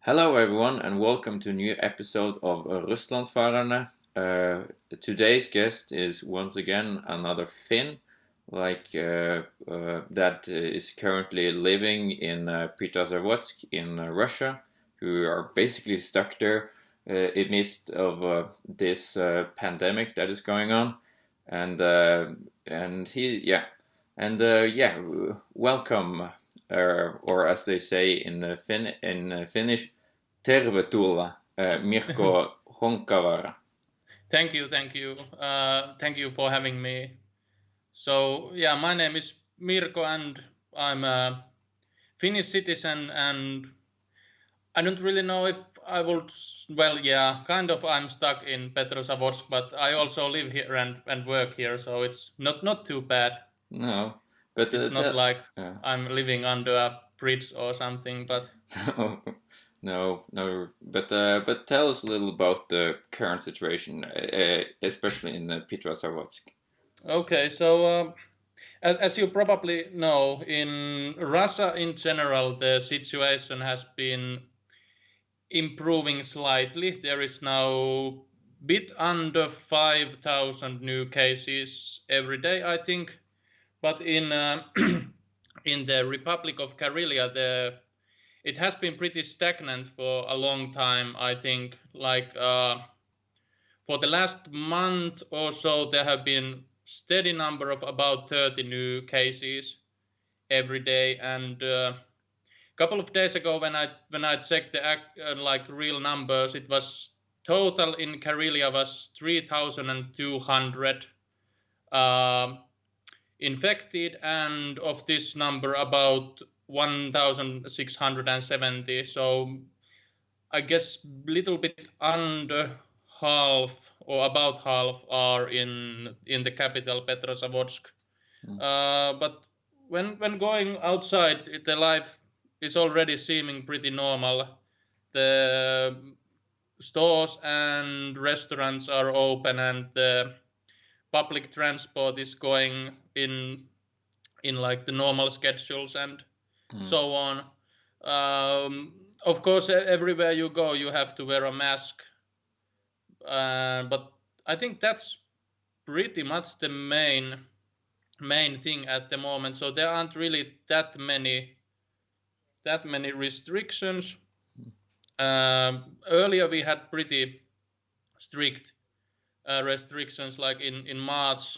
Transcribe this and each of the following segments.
Hello everyone and welcome to a new episode of Russlandsfarerne. Today's guest is once again another Finn, that is currently living in Petrozavodsk in Russia, who are basically stuck there in midst of this pandemic that is going on, and welcome, or as they say in Finnish. Tervetuloa, Mirko Honkavaara. Thank you. Thank you for having me. So, yeah, my name is Mirko and I'm a Finnish citizen and I don't really know if I would, I'm stuck in Petrozavodsk, but I also live here and work here, so it's not too bad. No, but it's not like I'm living under a bridge or something, but... No, but tell us a little about the current situation, especially in Petrozavodsk. Okay, so as you probably know, in Russia in general, the situation has been improving slightly. There is now a bit under 5,000 new cases every day, I think. But in in the Republic of Carrelia, it has been pretty stagnant for a long time, I think. For the last month or so, there have been steady number of about 30 new cases every day. And a couple of days ago, when I checked the real numbers, it was total in Carrelia was 3,200 infected, and of this number, about 1,670. So I guess a little bit under half or about half are in the capital Petrozavodsk. But when going outside, the life is already seeming pretty normal. The stores and restaurants are open and the public transport is going in like the normal schedules and so on. Of course, everywhere you go, you have to wear a mask. But I think that's pretty much the main thing at the moment. So there aren't really that many restrictions. Earlier we had pretty strict restrictions, like in March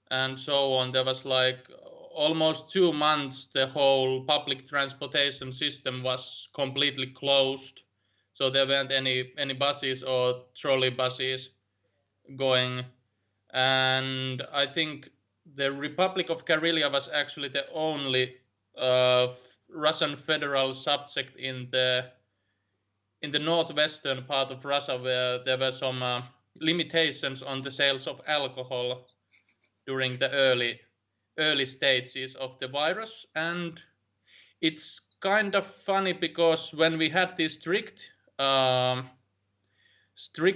and so on. There was like almost 2 months the whole public transportation system was completely closed, so there weren't any buses or trolley buses going. And I think the Republic of Carrelia was actually the only Russian federal subject in the northwestern part of Russia where there were some limitations on the sales of alcohol during the early stages of the virus. And it's kind of funny because when we had these strict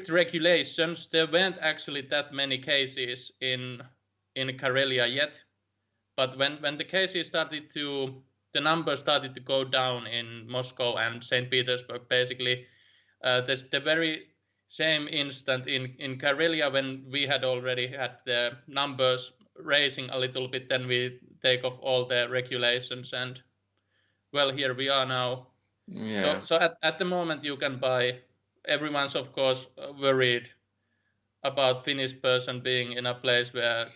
regulations, there weren't actually that many cases in Carrelia yet. But when the numbers started to go down in Moscow and St. Petersburg, basically, the very same instant in Carrelia, when we had already had the numbers raising a little bit, then we take off all the regulations, and well, here we are now. Yeah. So at the moment you can buy. Everyone's of course worried about Finnish person being in a place where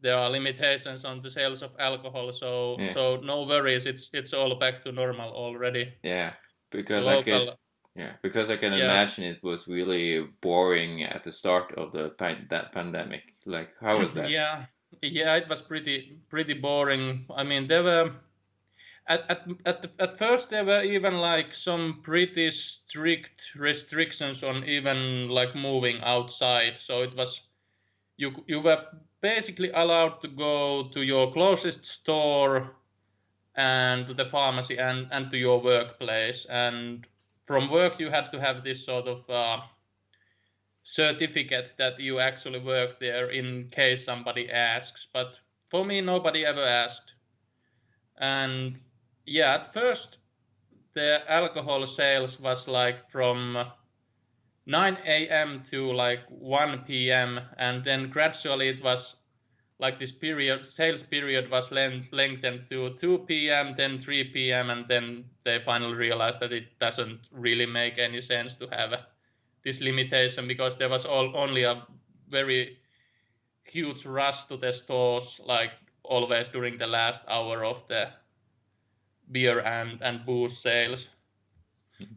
there are limitations on the sales of alcohol. So no worries. It's all back to normal already. Yeah, because I can imagine it was really boring at the start of that pandemic. Like, how was that? Yeah, it was pretty boring. I mean, there were at first there were even like some pretty strict restrictions on even like moving outside. So it was you were basically allowed to go to your closest store and to the pharmacy and to your workplace, and from work you had to have this sort of certificate that you actually work there in case somebody asks. But for me, nobody ever asked. And yeah, at first the alcohol sales was like from 9 a.m. to like 1 p.m. and then gradually it was like this sales period was lengthened to 2 p.m., then 3 p.m., and then they finally realized that it doesn't really make any sense to have this limitation because there was only a very huge rush to the stores, like always during the last hour of the beer and booze sales.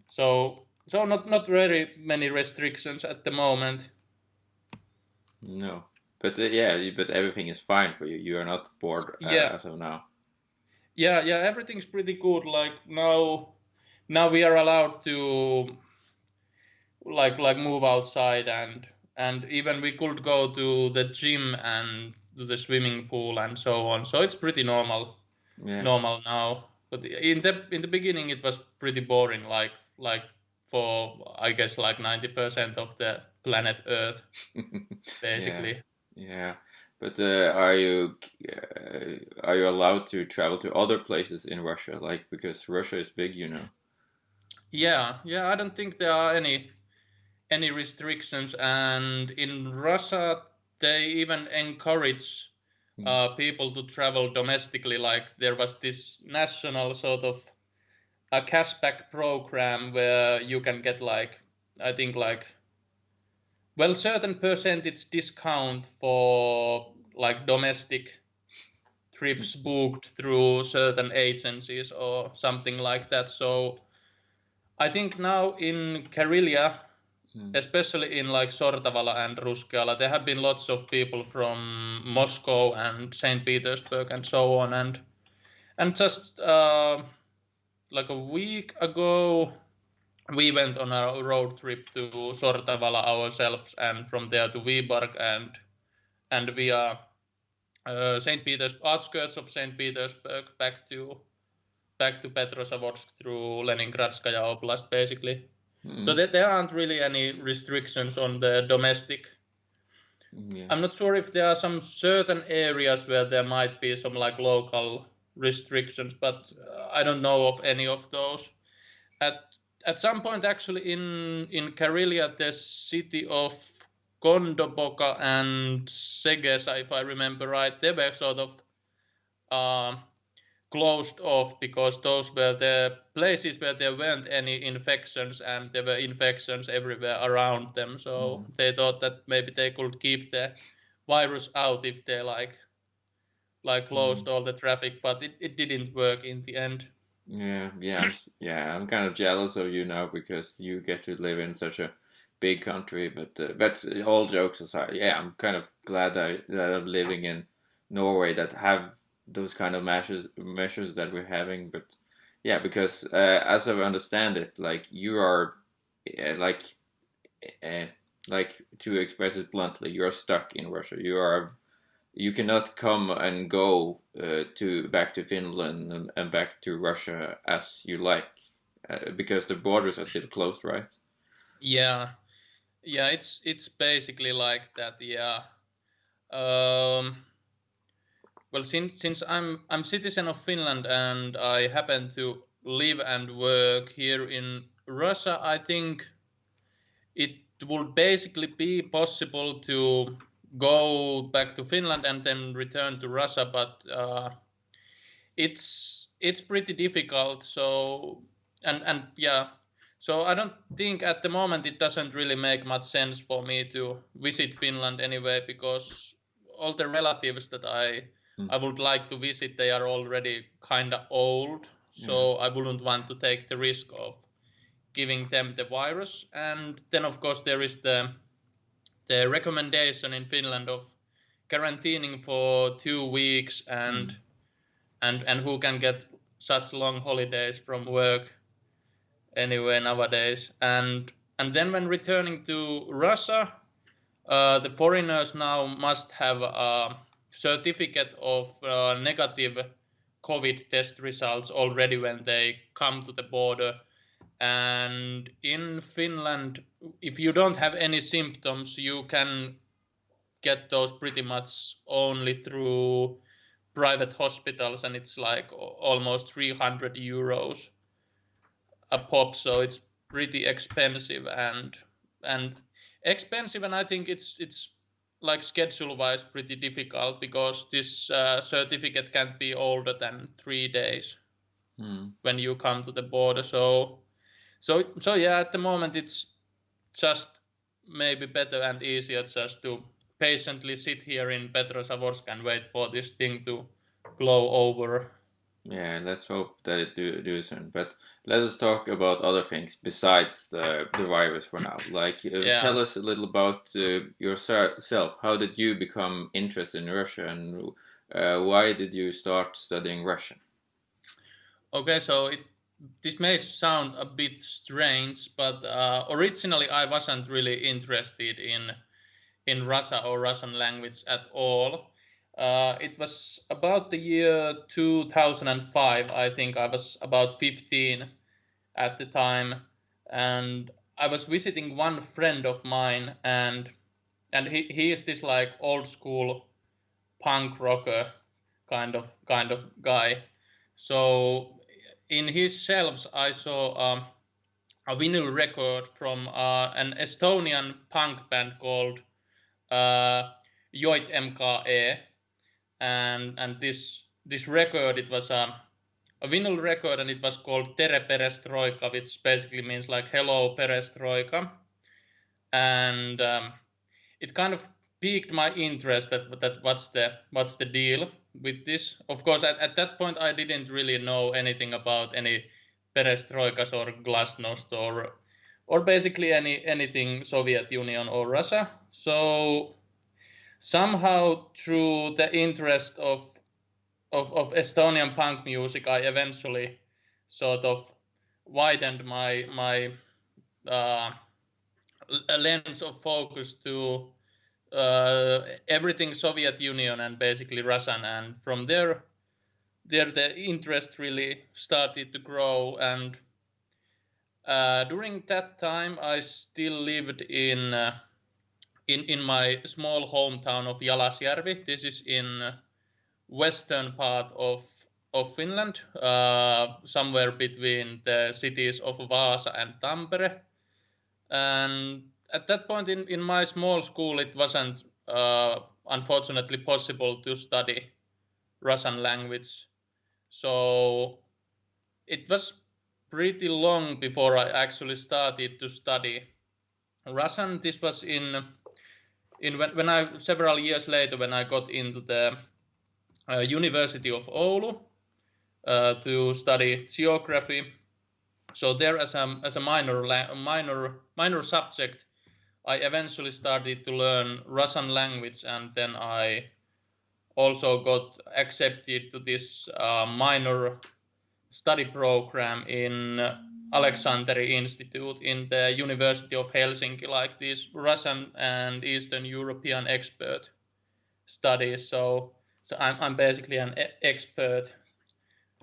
So not very many restrictions at the moment. No. But but everything is fine for you. You are not bored as of now. Yeah, everything's pretty good. Like now we are allowed to like move outside and even we could go to the gym and to the swimming pool and so on. So it's pretty normal now. But in the beginning it was pretty boring. Like for I guess like 90% of the planet Earth, basically. Yeah. But are you allowed to travel to other places in Russia? Like because Russia is big, you know. Yeah. I don't think there are any restrictions, and in Russia they even encourage people to travel domestically. Like there was this national sort of a cashback program where you can get like I think like certain percentage discount for like domestic trips booked through certain agencies or something like that. So I think now in Carrelia, especially in like Sortavala and Ruskeala, there have been lots of people from Moscow and St. Petersburg and so on. And just like a week ago, we went on a road trip to Sortavala ourselves, and from there to Viborg and via outskirts of St. Petersburg back to Petrozavodsk through Leningradskaya Oblast, basically. So there aren't really any restrictions on the domestic. I'm not sure if there are some certain areas where there might be some like local restrictions, but I don't know of any of those. At some point, actually, in Carrelia, the city of Kondoboka and Segesa, if I remember right, they were sort of closed off because those were the places where there weren't any infections and there were infections everywhere around them. So they thought that maybe they could keep the virus out if they like closed all the traffic, but it didn't work in the end. I'm kind of jealous of you now because you get to live in such a big country. But all jokes aside, I'm kind of glad that I'm living in Norway that have those kind of measures that we're having. But because as I understand it, like you are like to express it bluntly, you are stuck in Russia. You cannot come and go back to Finland and back to Russia as you like because the borders are still closed, right? Yeah, it's basically like that. Well, since I'm citizen of Finland and I happen to live and work here in Russia, I think it would basically be possible to go back to Finland and then return to Russia, but it's pretty difficult. So so I don't think at the moment it doesn't really make much sense for me to visit Finland anyway, because all the relatives that I would like to visit, they are already kind of old, so I wouldn't want to take the risk of giving them the virus. And then of course there is the recommendation in Finland of quarantining for 2 weeks and who can get such long holidays from work anyway nowadays. And then when returning to Russia, the foreigners now must have a certificate of negative COVID test results already when they come to the border. And in Finland, if you don't have any symptoms, you can get those pretty much only through private hospitals, and it's like almost 300 euros a pop, so it's pretty expensive and expensive, and I think it's like schedule-wise pretty difficult because this certificate can't be older than 3 days when you come to the border. So yeah, at the moment it's just maybe better and easier just to patiently sit here in Petrozavodsk and wait for this thing to blow over. Yeah, let's hope that it do soon. But let us talk about other things besides the virus for now. Like, tell us a little about yourself. How did you become interested in Russia, and why did you start studying Russian? Okay, so this may sound a bit strange, but originally I wasn't really interested in Russia or Russian language at all. It was about the year 2005. I think I was about 15 at the time, and I was visiting one friend of mine, and he is this like old school punk rocker kind of guy. So in his shelves I saw a vinyl record from an Estonian punk band called Joit MKE, and this record, it was a vinyl record, and it was called Tere Perestroika, which basically means like hello Perestroika, and it kind of piqued my interest that what's the deal with this. Of course, at that point I didn't really know anything about any perestroikas or glasnost or basically anything Soviet Union or Russia. So somehow through the interest of Estonian punk music, I eventually sort of widened my lens of focus to everything Soviet Union and basically Russian, and from there the interest really started to grow. And during that time I still lived in my small hometown of Jalasjärvi. This is in western part of Finland, somewhere between the cities of Vaasa and Tampere. And at that point in my small school, it wasn't unfortunately possible to study Russian language. So it was pretty long before I actually started to study Russian. This was when I several years later, when I got into the University of Oulu to study geography. So there, as a minor subject, I eventually started to learn Russian language, and then I also got accepted to this minor study program in Aleksanteri Institute in the University of Helsinki, like these Russian and Eastern European expert studies. So I'm basically an expert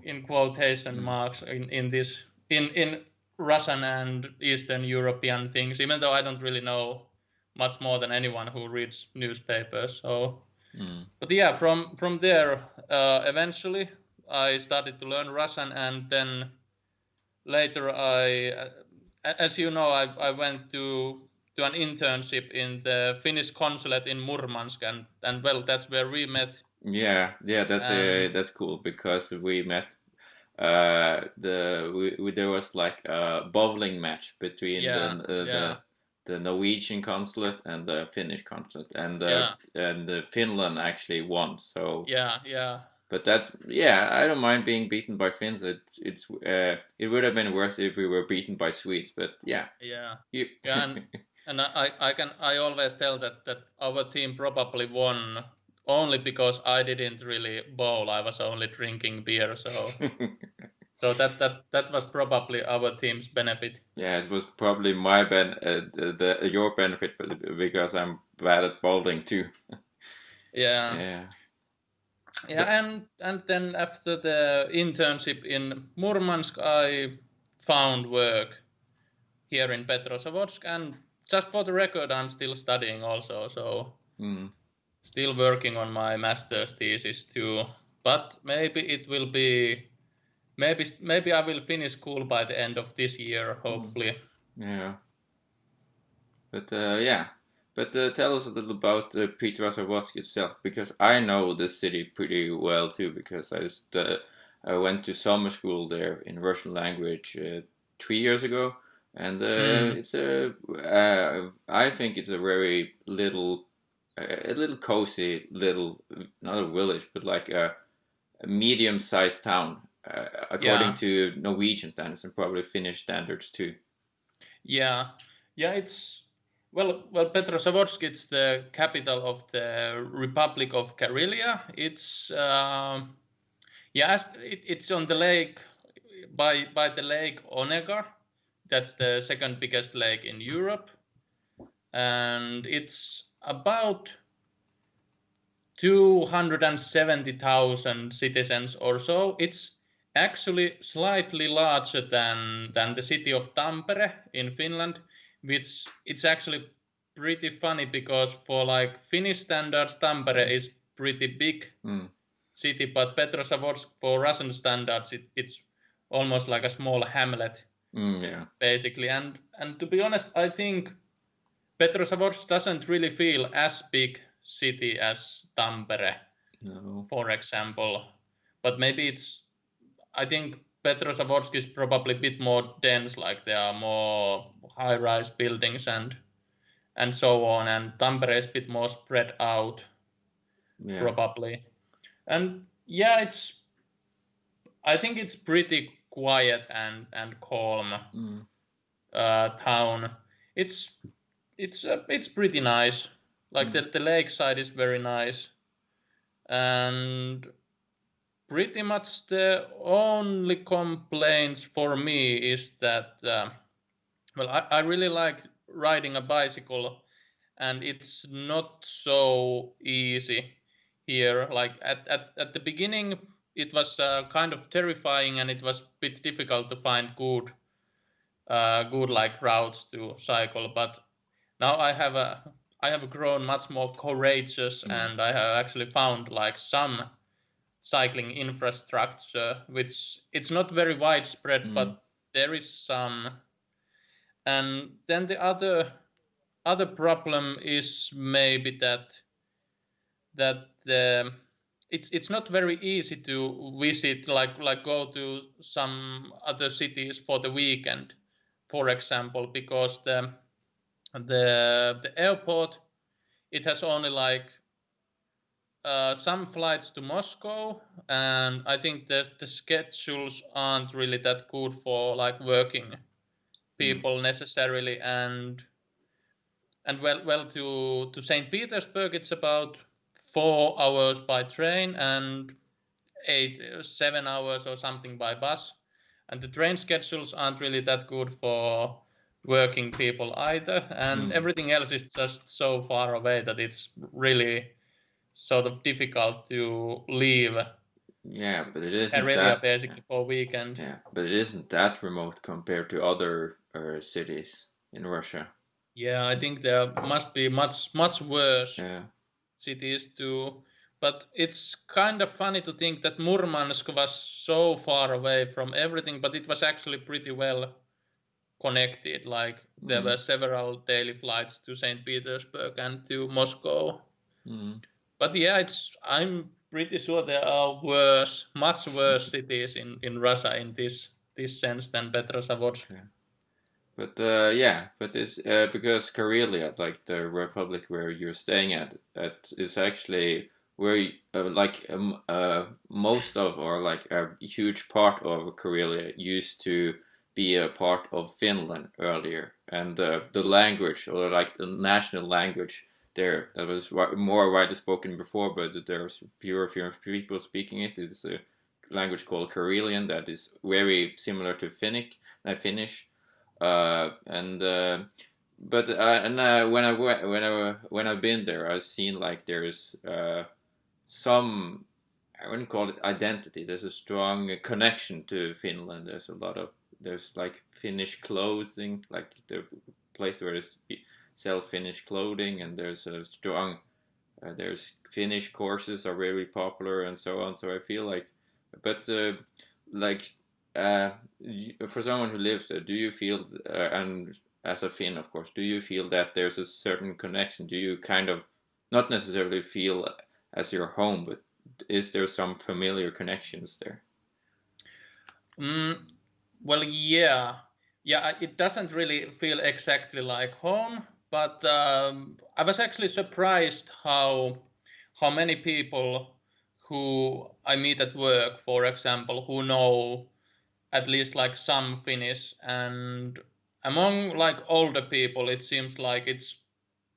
in quotation marks in this in Russian and Eastern European things, even though I don't really know much more than anyone who reads newspapers. So, but yeah, from there, eventually I started to learn Russian, and then later as you know, I went to an internship in the Finnish consulate in Murmansk, and well, that's where we met. Yeah, that's cool, because we met. There was like a bowling match between the Norwegian consulate and the Finnish consulate, and Finland actually won. So yeah. But I don't mind being beaten by Finns. It would have been worse if we were beaten by Swedes. But yeah. And I always tell that our team probably won only because I didn't really bowl. I was only drinking beer, so so that was probably our team's benefit. Yeah, it was probably your benefit, because I'm bad at bowling too. Yeah, and then after the internship in Murmansk, I found work here in Petrozavodsk, and just for the record, I'm still studying also, so still working on my master's thesis too. But maybe it will be maybe I will finish school by the end of this year, hopefully. Yeah. But tell us a little about Petrozavodsk itself, because I know the city pretty well too, because I went to summer school there in Russian language 3 years ago, and it's I think it's a very little, a little cozy little, not a village, but like a medium-sized town, according to Norwegian standards and probably Finnish standards too. Yeah, it's well, Petrozavodsk, it's the capital of the Republic of Carrelia. It's it's on the lake by the lake Onega. That's the second biggest lake in Europe, and it's about 270,000 citizens or so. It's actually slightly larger than the city of Tampere in Finland, which it's actually pretty funny because for like Finnish standards, Tampere is pretty big city, but Petrozavodsk for Russian standards, it's almost like a small hamlet, basically. And to be honest, I think Petrozavodsk doesn't really feel as big city as Tampere, for example. But maybe I think Petrozavodsk is probably a bit more dense, like there are more high-rise buildings and so on, and Tampere is a bit more spread out, probably. And I think it's pretty quiet and calm town. It's pretty nice. Like the lakeside is very nice, and pretty much the only complaints for me is that I really like riding a bicycle, and it's not so easy here. Like at the beginning, it was kind of terrifying, and it was a bit difficult to find good like routes to cycle. But now I have grown much more courageous, and I have actually found like some cycling infrastructure, which it's not very widespread, but there is some. And then the other problem is maybe that it's not very easy to visit, like go to some other cities for the weekend, for example, because the airport, it has only like some flights to Moscow, and I think the schedules aren't really that good for like working people necessarily, and well to St. Petersburg it's about 4 hours by train and 7 hours or something by bus, and the train schedules aren't really that good for working people either, and everything else is just so far away that it's really sort of difficult to leave. Yeah, but it isn't Carrelia basically for weekend. Yeah, but it isn't that remote compared to other cities in Russia. Yeah, I think there must be much worse cities too. But it's kind of funny to think that Murmansk was so far away from everything, but it was actually pretty well connected. Like there were several daily flights to St. Petersburg and to Moscow. But yeah, I'm pretty sure there are much worse cities in Russia in this sense than Petrozavodsk. Yeah. But but it's because Carrelia, like the republic where you're staying at is actually where most of, or like a huge part of Carrelia used to be a part of Finland earlier, and the language, or like the national language there, that was more widely spoken before, but there's fewer people speaking it. It's a language called Karelian that is very similar to Finnic, Finnish. But when I've been there, I've seen like there's some, I wouldn't call it identity. There's a strong connection to Finland. There's like Finnish clothing, like the place where they sell Finnish clothing, and there's a strong there's Finnish courses are very popular and so on. So I feel like, but like for someone who lives there, do you feel, and as a Finn, of course, do you feel that there's a certain connection? Do you kind of not necessarily feel as your home, but is there some familiar connections there? Well, yeah. It doesn't really feel exactly like home, but I was actually surprised how many people who I meet at work, for example, who know at least like some Finnish, and among like older people, it seems like it's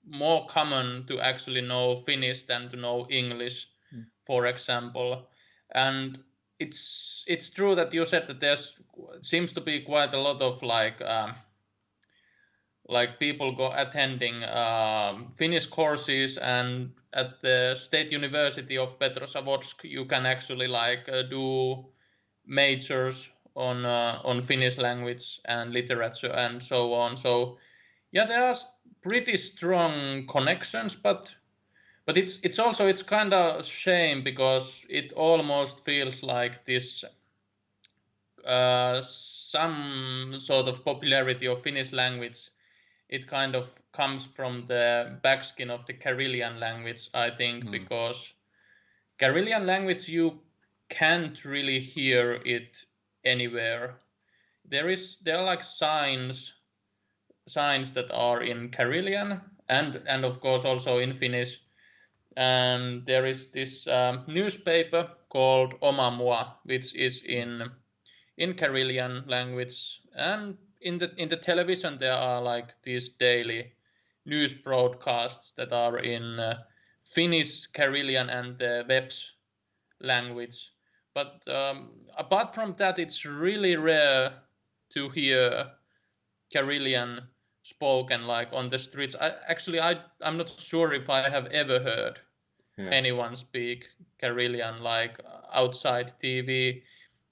more common to actually know Finnish than to know English, for example. And it's true that you said that there's seems to be quite a lot of like people go attending Finnish courses, and at the State University of Petrozavodsk you can actually like do majors on Finnish language and literature and so on. So yeah, there are pretty strong connections, but it's also it's kind of shame because it almost feels like this some sort of popularity of Finnish language. It kind of comes from the backskin of the Carelian language, I think, because Carelian language you can't really hear it anywhere. There are like signs that are in Carelian and of course also in Finnish. And there is this newspaper called Oma Mua, which is in Carelian language, and in the television there are like these daily news broadcasts that are in Finnish, Carelian, and the Webs language. But apart from that, it's really rare to hear Carelian spoken like on the streets. I'm not sure if I have ever heard anyone speak Carelian like outside TV.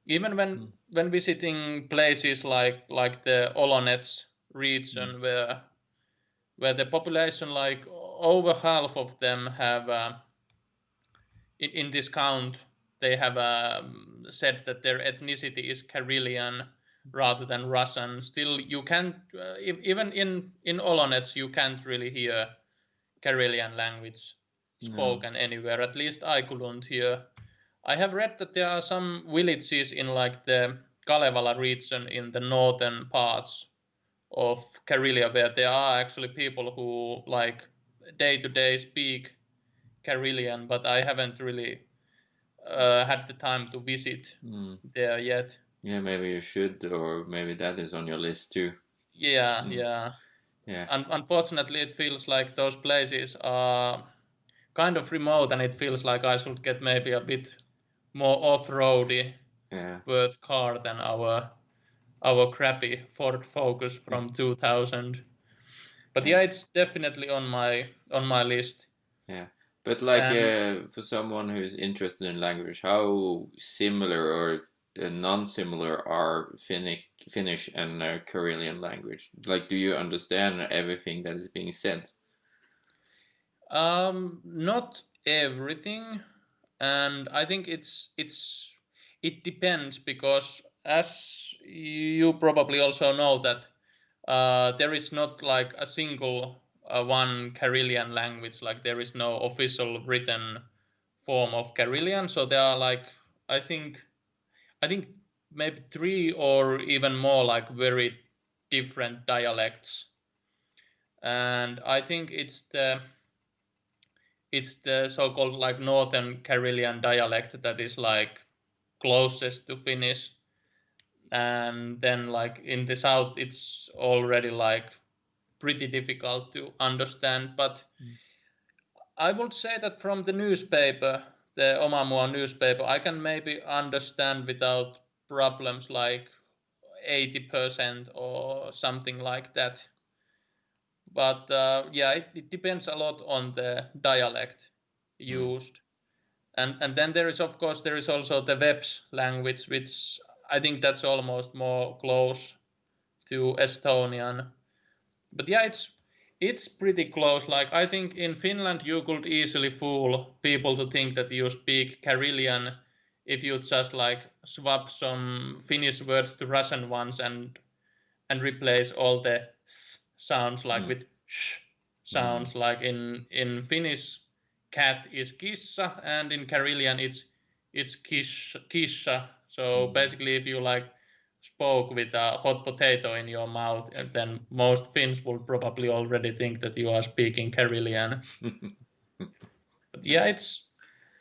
Even when visiting places like the Olonets region, where the population, like over half of them have in this count, they have said that their ethnicity is Carelian rather than Russian. Still, you can't even in Olonets you can't really hear Carelian language spoken anywhere. At least I couldn't hear. I have read that there are some villages in like the Kalevala region in the northern parts of Carrelia where there are actually people who like day to day speak Carelian, but I haven't really had the time to visit there yet. Yeah, maybe you should, or maybe that is on your list too. Yeah. Unfortunately, it feels like those places are kind of remote, and it feels like I should get maybe a bit more off-roady worth car than our crappy Ford Focus from 2000. But yeah, it's definitely on my list. Yeah, but like for someone who's interested in language, how similar or non-similar are Finnish and Karelian language? Like, do you understand everything that is being said? Not everything, and I think it depends, because as you probably also know that there is not like a single one Karelian language, like there is no official written form of Karelian. So there are like I think maybe 3 or even more like very different dialects, and I think it's the so-called like Northern Karelian dialect that is like closest to Finnish, and then like in the south it's already like pretty difficult to understand. But I would say that from the newspaper, the Oma Mua newspaper, I can maybe understand without problems like 80% or something like that. But it depends a lot on the dialect used. And then there is also the Webs language, which I think that's almost more close to Estonian. But yeah, it's pretty close. Like I think in Finland you could easily fool people to think that you speak Karelian if you just like swap some Finnish words to Russian ones and replace all the s sounds like with sh sounds. Like in Finnish, cat is kissa, and in Carelian it's kissa. So basically, if you like spoke with a hot potato in your mouth, then most Finns would probably already think that you are speaking Carelian. But yeah,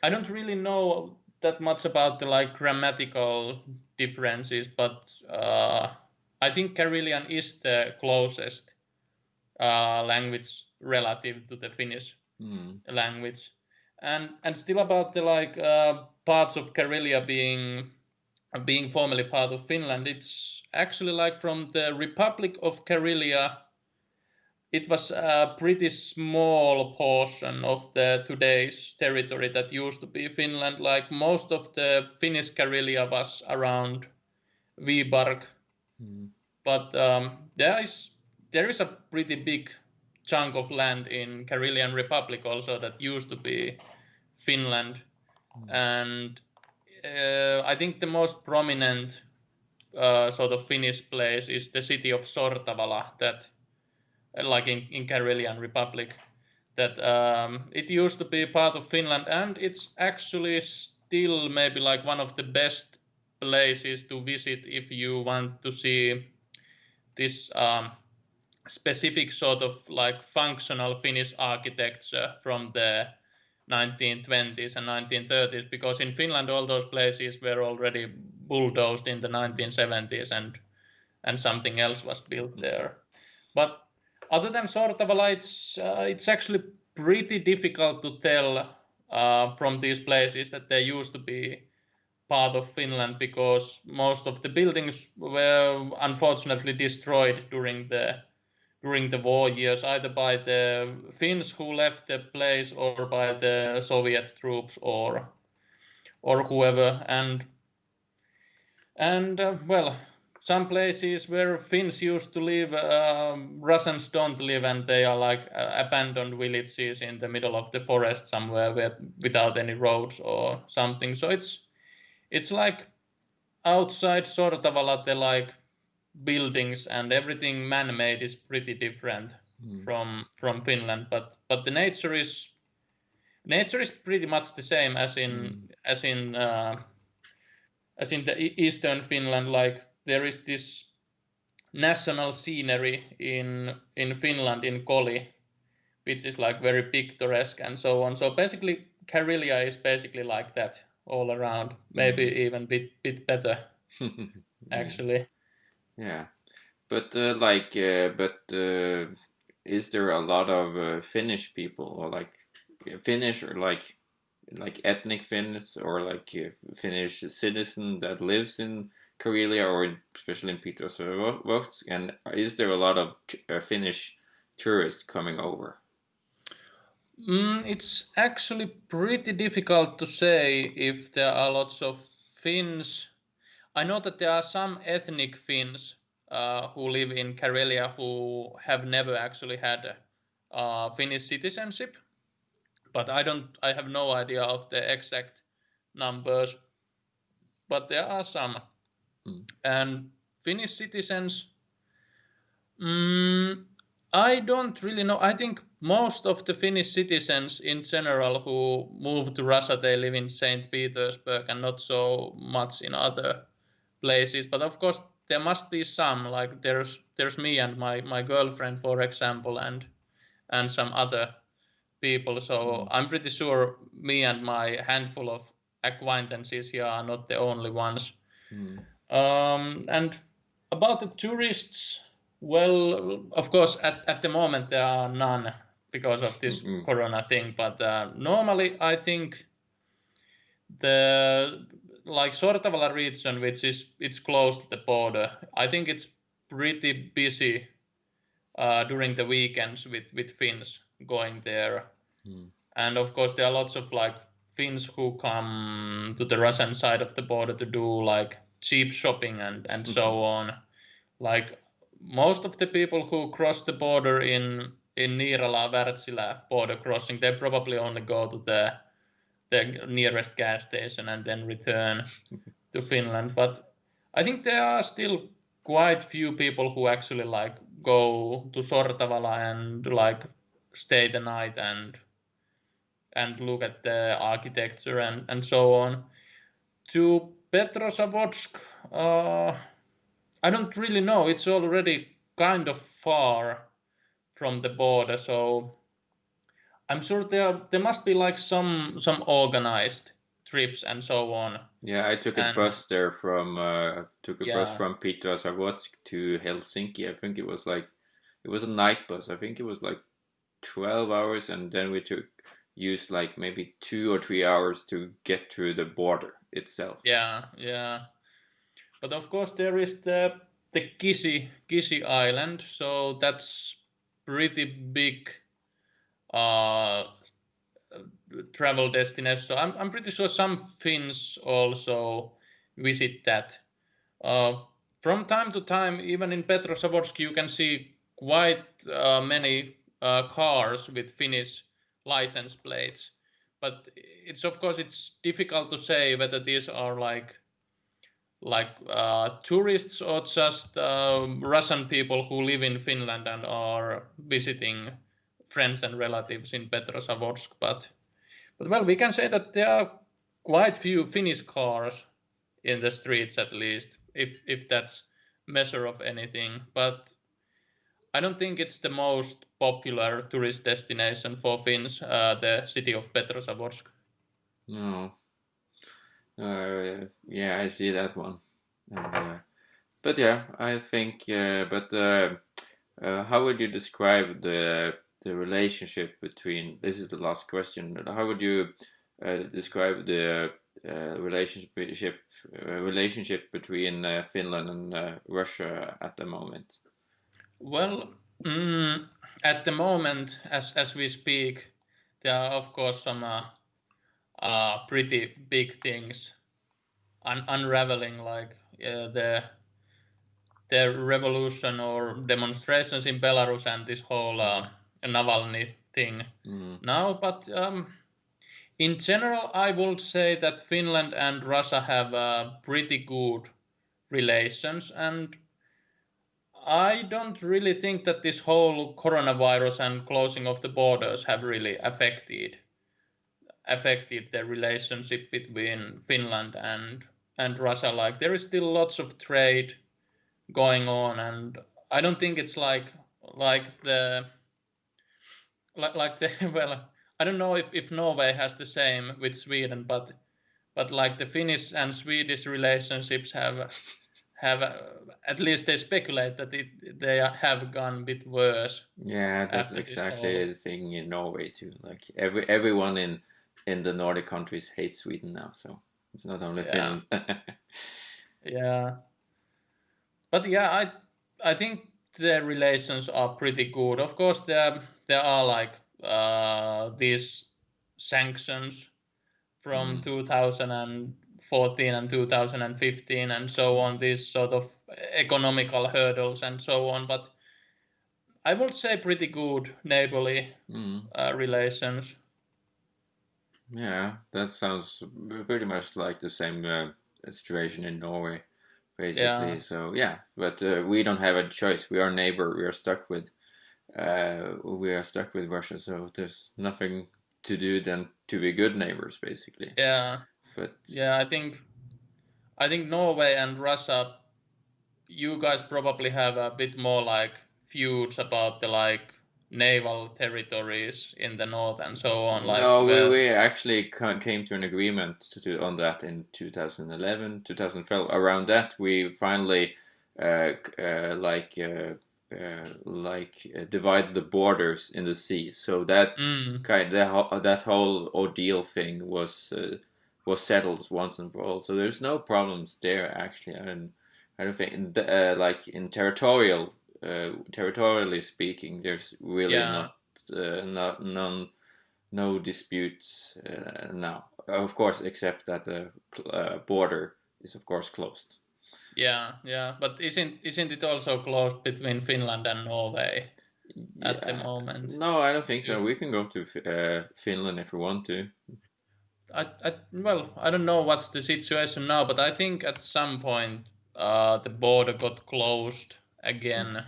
I don't really know that much about the like grammatical differences, but I think Carelian is the closest language relative to the Finnish language. And still about the like parts of Carelia being formerly part of Finland, it's actually like from the Republic of Carelia, it was a pretty small portion of the today's territory that used to be Finland. Like most of the Finnish Carelia was around Viborg, but there is a pretty big chunk of land in Karelian Republic also that used to be Finland, and I think the most prominent sort of Finnish place is the city of Sortavala, that like in Karelian Republic, that it used to be part of Finland, and it's actually still maybe like one of the best places to visit if you want to see this specific sort of like functional Finnish architecture from the 1920s and 1930s, because in Finland all those places were already bulldozed in the 1970s and something else was built there. But other than Sortavala, it's actually pretty difficult to tell from these places that they used to be part of Finland, because most of the buildings were unfortunately destroyed during the war years, either by the Finns who left the place or by the Soviet troops or whoever. And well, some places where Finns used to live, Russians don't live, and they are like abandoned villages in the middle of the forest somewhere without any roads or something. So it's like outside Sortavala, the like buildings and everything man-made is pretty different from Finland, but the nature is pretty much the same as in the eastern Finland. Like there is this national scenery in Finland, in Koli, which is like very picturesque and so on. So basically Carelia is basically like that all around, maybe even bit better actually. Yeah, but is there a lot of Finnish people, or like Finnish, or like ethnic Finns, or like Finnish citizen that lives in Karelia, or especially in Petrozavodsk? And is there a lot of Finnish tourists coming over? It's actually pretty difficult to say if there are lots of Finns. I know that there are some ethnic Finns who live in Carelia who have never actually had Finnish citizenship, but I have no idea of the exact numbers, but there are some. And Finnish citizens, I don't really know. I think most of the Finnish citizens in general who move to Russia, they live in St. Petersburg and not so much in other places. But of course, there must be some. Like there's me and my girlfriend, for example, and some other people. So I'm pretty sure me and my handful of acquaintances here are not the only ones. And about the tourists, well, of course, at the moment there are none because of this corona thing. But normally, I think the like Sortavala region, which it's close to the border, I think it's pretty busy during the weekends with Finns going there. And of course, there are lots of like Finns who come to the Russian side of the border to do like cheap shopping and so on. Like most of the people who cross the border in Niirala, Wärtsilä border crossing, they probably only go to the the nearest gas station and then return to Finland. But I think there are still quite few people who actually like go to Sortavala and like stay the night and look at the architecture and so on. To Petrozavodsk, I don't really know. It's already kind of far from the border, so I'm sure there must be like some organized trips and so on. Yeah, I took a bus there from bus from Petrozavodsk to Helsinki. I think it was a night bus. I think it was like 12 hours, and then we used like maybe 2 or 3 hours to get to the border itself. Yeah. But of course there is the Kisi Island, so that's pretty big travel destination. So I'm pretty sure some Finns also visit that. From time to time, even in Petrozavodsk, you can see quite many cars with Finnish license plates. But it's difficult to say whether these are like tourists or just Russian people who live in Finland and are visiting friends and relatives in Petrozavodsk. But well, we can say that there are quite few Finnish cars in the streets, at least, if that's measure of anything. But I don't think it's the most popular tourist destination for Finns, the city of Petrozavodsk. No. Yeah, I see that one. And, but yeah, I think. How would you describe the relationship between? This is the last question. How would you describe the relationship between Finland and Russia at the moment? Well, at the moment, as we speak, there are of course some pretty big things unraveling, like the revolution or demonstrations in Belarus and this whole Navalny thing now. But in general, I would say that Finland and Russia have pretty good relations, and I don't really think that this whole coronavirus and closing of the borders have really affected the relationship between Finland and Russia. Like, there is still lots of trade going on, and I don't think it's like the well, I don't know if Norway has the same with Sweden, but like the Finnish and Swedish relationships have at least they speculate that they have gone a bit worse. Yeah, that's exactly the thing in Norway too. Like everyone in the Nordic countries hates Sweden now, so it's not only Finland. Yeah, but yeah, I think the relations are pretty good. Of course, there are like these sanctions from 2014 and 2015 and so on, these sort of economical hurdles and so on. But I would say pretty good neighborly relations. Yeah, that sounds pretty much like the same situation in Norway, basically. Yeah. So yeah, but we don't have a choice. We are neighbor. We are stuck with Russia. So there's nothing to do than to be good neighbors, basically. Yeah. But yeah, I think Norway and Russia, you guys probably have a bit more like feuds about the like naval territories in the north and so on. Like, no, we actually came to an agreement on that in 2011, 2012. Around that, we finally divided the borders in the sea. So that that whole ordeal thing was settled once and for all. So there's no problems there actually. I don't think like in territorially speaking, there's really no disputes now. Of course, except that the border is of course closed. Yeah. But isn't it also closed between Finland and Norway at the moment? No, I don't think so. We can go to Finland if we want to. I don't know what's the situation now, but I think at some point the border got closed again.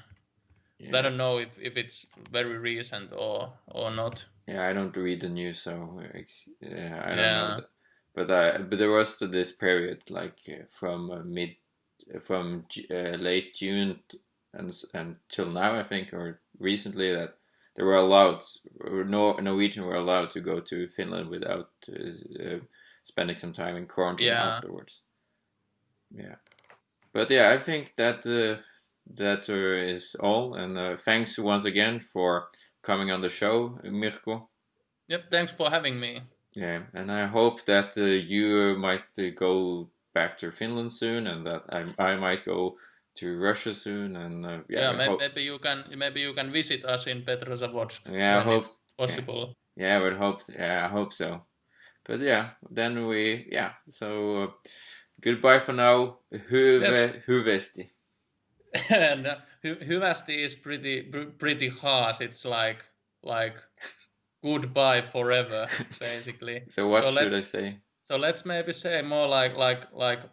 Yeah. I don't know if it's very recent or not. Yeah, I don't read the news, so I don't know that. But there was this period from late June and till now, I think, or recently, that they were allowed, or Norwegian were allowed to go to Finland without spending some time in quarantine afterwards. Yeah, but yeah, I think that that is all, and thanks once again for coming on the show, Mirko. Yep, thanks for having me. Yeah, and I hope that you might go back to Finland soon, and that I might go to Russia soon, and maybe you can visit us in Petrozavodsk. Yeah, I hope it's possible. Yeah, I hope so. But yeah, then so goodbye for now. Hyvesti. And Hyvesti is pretty harsh. It's like goodbye forever, basically. So what should I say? So let's maybe say more like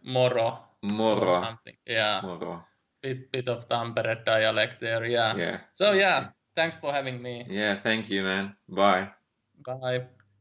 moro. Moro. Or something. Yeah. Moro. Bit of Tampere dialect there, yeah. Yeah. So yeah, thanks for having me. Yeah, thank you, man. Bye. Bye.